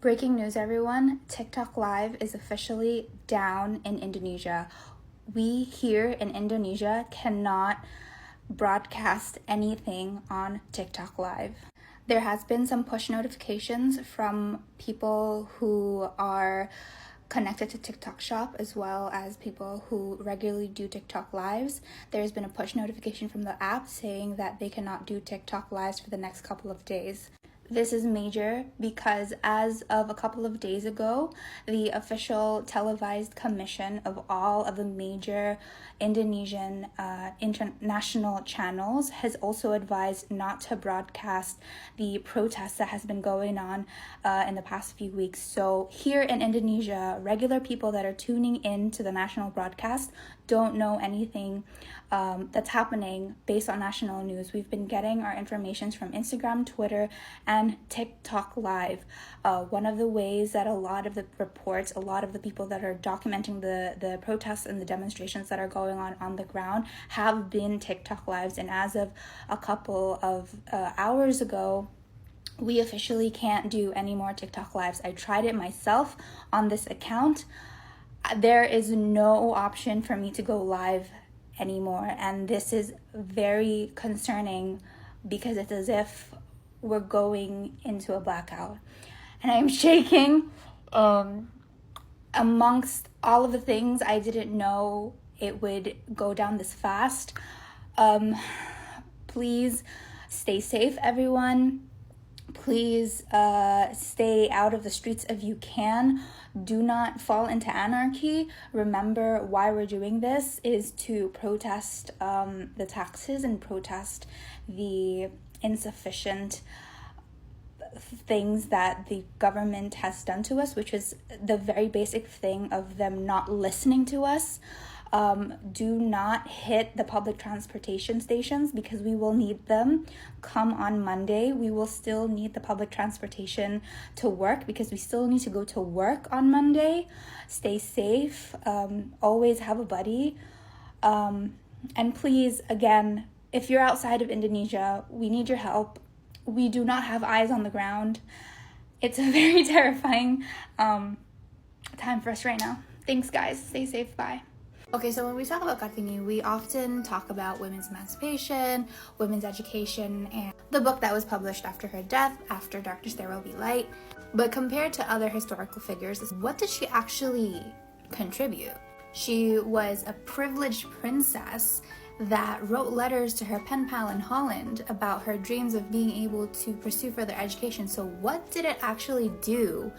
Breaking news, everyone. TikTok Live is officially down in Indonesia. We here in Indonesia cannot broadcast anything on TikTok Live. There has been some push notifications from people who are connected to TikTok Shop as well as people who regularly do TikTok Lives. There's been a push notification from the app saying that they cannot do TikTok Lives for the next couple of days. This is major because as of a couple of days ago, the official televised commission of all of the major Indonesian international channels has also advised not to broadcast the protest that has been going on in the past few weeks. So here in Indonesia, regular people that are tuning in to the national broadcast don't know anything that's happening based on national news. We've been getting our information from Instagram, Twitter, and TikTok Live. One of the ways that a lot of the reports, a lot of the people that are documenting the protests and the demonstrations that are going on the ground have been TikTok Lives. And as of a couple of hours ago, we officially can't do any more TikTok Lives. I tried it myself on this account. There is no option for me to go live anymore, and this is very concerning because it's as if we're going into a blackout, and I'm shaking. Amongst all of the things, I didn't know it would go down this fast. Please stay safe, everyone. Please stay out of the streets if you can. Do not fall into anarchy. Remember why we're doing this is to protest the taxes and protest the insufficient things that the government has done to us, which is the very basic thing of them not listening to us. Do not hit the public transportation stations because we will need them. Come on Monday, we will still need the public transportation to work because we still need to go to work on Monday. Stay safe. Always have a buddy. And please, again, if you're outside of Indonesia, we need your help. We do not have eyes on the ground. It's a very terrifying time for us right now. Thanks, guys. Stay safe. Bye. Okay, so when we talk about Kartini, we often talk about women's emancipation, women's education, and the book that was published after her death, After Darkness There Will Be Light. But compared to other historical figures, what did she actually contribute? She was a privileged princess that wrote letters to her pen pal in Holland about her dreams of being able to pursue further education. So what did it actually do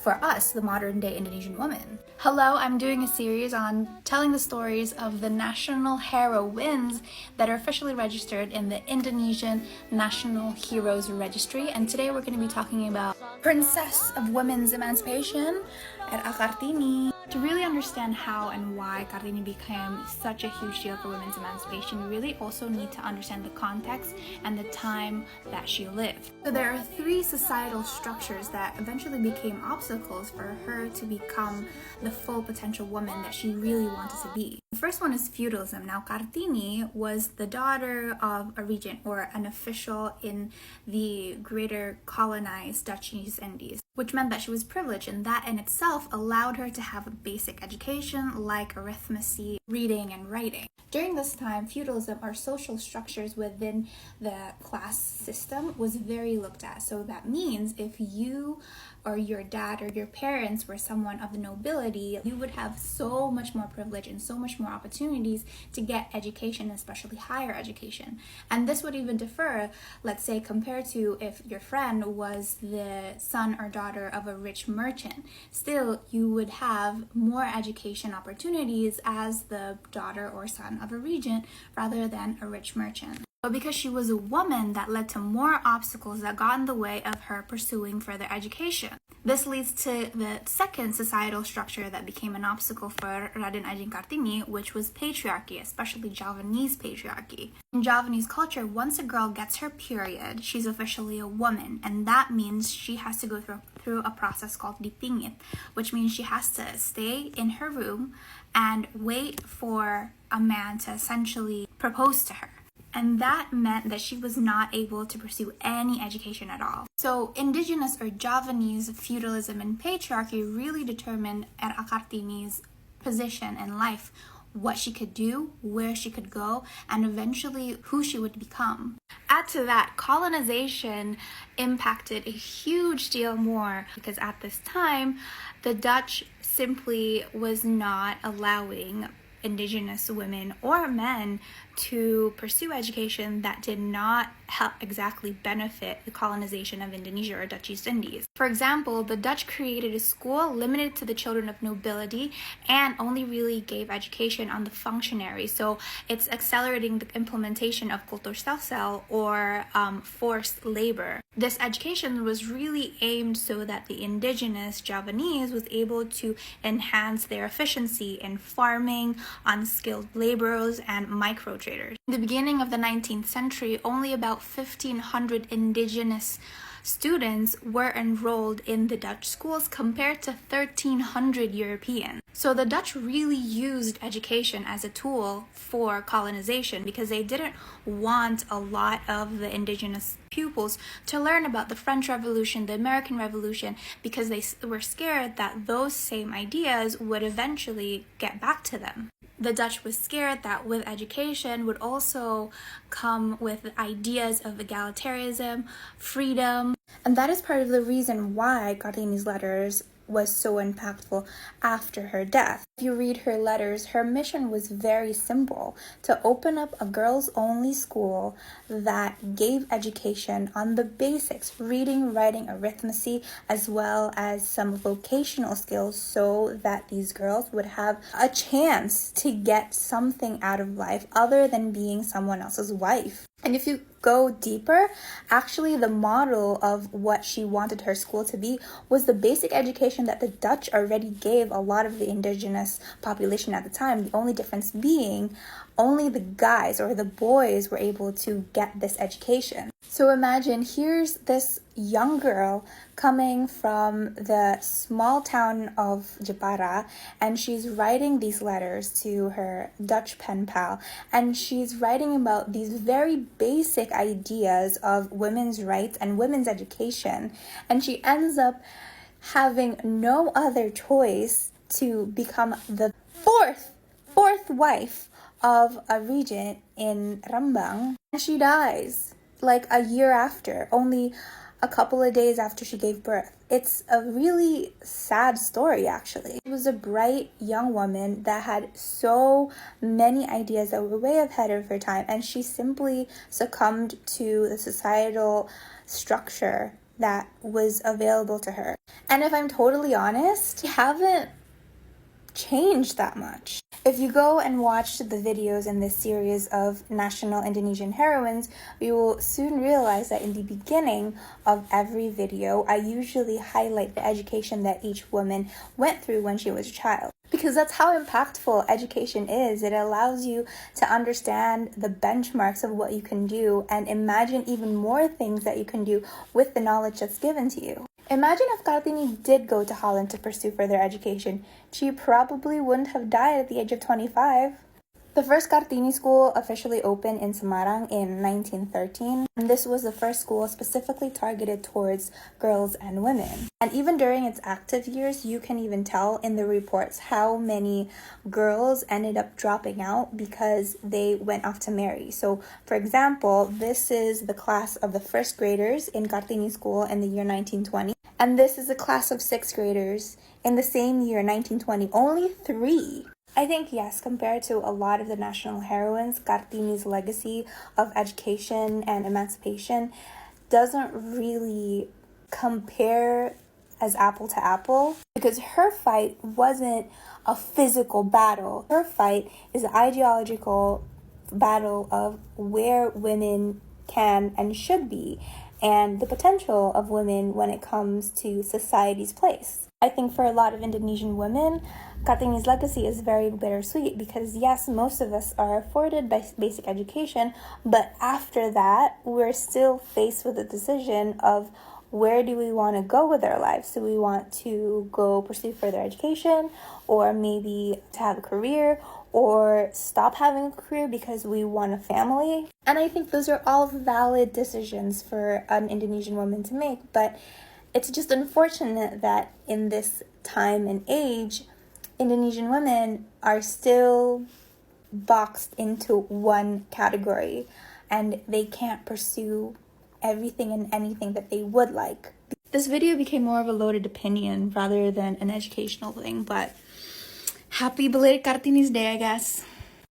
for us, the modern day Indonesian woman? Hello, I'm doing a series on telling the stories of the national heroines that are officially registered in the Indonesian National Heroes Registry, and today we're going to be talking about Princess of Women's Emancipation, R.A. Kartini. To really understand how and why Kartini became such a huge deal for women's emancipation, we really also need to understand the context and the time that she lived. So there are three societal structures that eventually became obstacles for her to become the full potential woman that she really wanted to be. The first one is feudalism. Now, Kartini was the daughter of a regent or an official in the greater colonized Dutch East Indies, which meant that she was privileged, and that in itself allowed her to have a basic education like arithmetic, reading, and writing. During this time, feudalism, or social structures within the class system, was very looked at. So that means if you or your dad or your parents were someone of the nobility, you would have so much more privilege and so much more opportunities to get education, especially higher education. And this would even differ, let's say, compared to if your friend was the son or daughter of a rich merchant. Still, you would have more education opportunities as the daughter or son of a regent rather than a rich merchant. But because she was a woman, that led to more obstacles that got in the way of her pursuing further education. This leads to the second societal structure that became an obstacle for Raden Ajeng Kartini, which was patriarchy, especially Javanese patriarchy. In Javanese culture, once a girl gets her period, she's officially a woman, and that means she has to go through a process called dipingit, which means she has to stay in her room and wait for a man to essentially propose to her. and that meant that she was not able to pursue any education at all. So indigenous or Javanese feudalism and patriarchy really determined Era Kartini's position in life, what she could do, where she could go, and eventually who she would become. Add to that, colonization impacted a huge deal more because at this time, the Dutch simply was not allowing indigenous women or men to pursue education that did not help exactly benefit the colonization of Indonesia or Dutch East Indies. For example, the Dutch created a school limited to the children of nobility and only really gave education on the functionaries. So it's accelerating the implementation of kulturstelsel or forced labor. This education was really aimed so that the indigenous Javanese was able to enhance their efficiency in farming, unskilled laborers, and micro traders. In the beginning of the 19th century, only about 1,500 indigenous students were enrolled in the Dutch schools compared to 1,300 Europeans. So the Dutch really used education as a tool for colonization because they didn't want a lot of the indigenous pupils to learn about the French Revolution, the American Revolution, because they were scared that those same ideas would eventually get back to them. The Dutch was scared that with education would also come with ideas of egalitarianism, freedom, and that is part of the reason why Kartini's letters was so impactful after her death. If you read her letters, her mission was very simple: to open up a girls-only school that gave education on the basics, reading, writing, arithmetic, as well as some vocational skills so that these girls would have a chance to get something out of life other than being someone else's wife. And if you go deeper, actually the model of what she wanted her school to be was the basic education that the Dutch already gave a lot of the indigenous population at the time. The only difference being only the guys or the boys were able to get this education. So imagine here's this young girl coming from the small town of Jepara, and she's writing these letters to her Dutch pen pal, and she's writing about these very basic ideas of women's rights and women's education, and she ends up having no other choice to become the fourth wife of a regent in Rembang, and she dies like a year after, only a couple of days after she gave birth. It's a really sad story, actually. She was a bright young woman that had so many ideas that were way ahead of her time, and she simply succumbed to the societal structure that was available to her. And if I'm totally honest, I haven't changed that much. If you go and watch the videos in this series of national Indonesian heroines, you will soon realize that in the beginning of every video, I usually highlight the education that each woman went through when she was a child. Because that's how impactful education is. It allows you to understand the benchmarks of what you can do and imagine even more things that you can do with the knowledge that's given to you. Imagine if Kartini did go to Holland to pursue further education. She probably wouldn't have died at the age of 25. The first Kartini school officially opened in Semarang in 1913, and this was the first school specifically targeted towards girls and women. And even during its active years, you can even tell in the reports how many girls ended up dropping out because they went off to marry. So, for example, this is the class of the first graders in Kartini school in the year 1920, and this is the class of sixth graders in the same year, 1920. Only 3. I think, yes, compared to a lot of the national heroines, Kartini's legacy of education and emancipation doesn't really compare as apple to apple, because her fight wasn't a physical battle. Her fight is an ideological battle of where women can and should be and the potential of women when it comes to society's place. I think for a lot of Indonesian women, Kartini's legacy is very bittersweet because, yes, most of us are afforded basic education, but after that, we're still faced with the decision of where do we want to go with our lives? Do we want to go pursue further education, or maybe to have a career, or stop having a career because we want a family. And I think those are all valid decisions for an Indonesian woman to make, but it's just unfortunate that in this time and age, Indonesian women are still boxed into one category and they can't pursue everything and anything that they would like. This video became more of a loaded opinion rather than an educational thing, but happy belated Kartini's Day, I guess.